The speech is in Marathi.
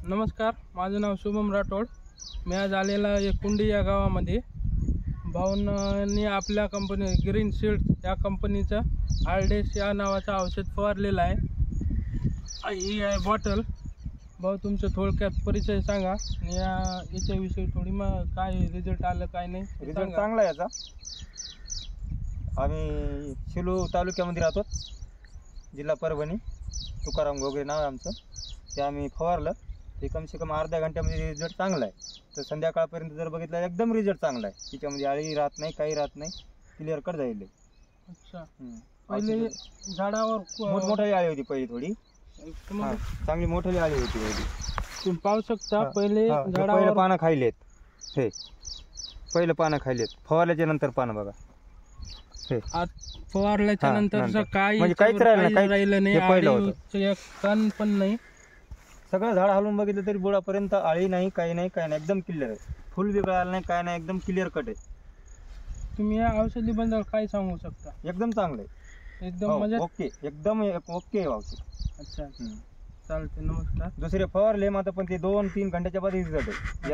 नमस्कार, माझं नाव शुभम राठोड. मी आज आलेला आहे कुंडी या गावामध्ये. भाऊंनी आपल्या कंपनी ग्रीन सीड्स या कंपनीचं आर्डेस या नावाचं औषध फवारलेलं आहे. ही आहे बॉटल. भाऊ, तुमचं थोडक्यात परिचय सांगा आणि याच्याविषयी थोडी मग काय रिझल्ट आलं काय नाही. रिझल्ट चांगला आहे याचा. आम्ही शेलू तालुक्यामध्ये राहतो, जिल्हा परभणी. तुकाराम गोगरे नाव आहे आमचं. ते आम्ही फवारलं, ते कम से कम अर्ध्या घंट्यामध्ये रिझल्ट चांगला आहे. तर संध्याकाळपर्यंत जर बघितलं एकदम रिझल्ट चांगला आहे. त्याच्यामध्ये आळी राहत नाही, काही राहत नाही, क्लिअर कट जाईल. अच्छा, पहिले झाडावर मोठमोठी आळी होती पहिली, थोडी चांगली मोठी आळी होती. तुम्ही पाहू शकता पहिले पहिलं पानं खायलेत. हे पहिलं पानं खायलेत, फवारल्याच्या नंतर पानं बघा. हे फवारल्याच्या नंतर काही म्हणजे काहीच राहिलं नाही, एक तण पण नाही. सगळं झाड हलवून बघितलं तरी बुडापर्यंत आळी नाही, काही नाही, काही नाही. एकदम क्लिअर आहे. फुल बी गळालं नाही, काय नाही, एकदम क्लिअर कट आहे. तुम्ही या औषधीबद्दल काय सांगू शकता? एकदम चांगलं आहे, एकदम म्हणजे ओके, एकदम ओके औषध. अच्छा, चालते. नमस्कार. दुसरे फवारले मात्र पण ते 2-3 घंट्याच्या बाद रिझल्ट आहे.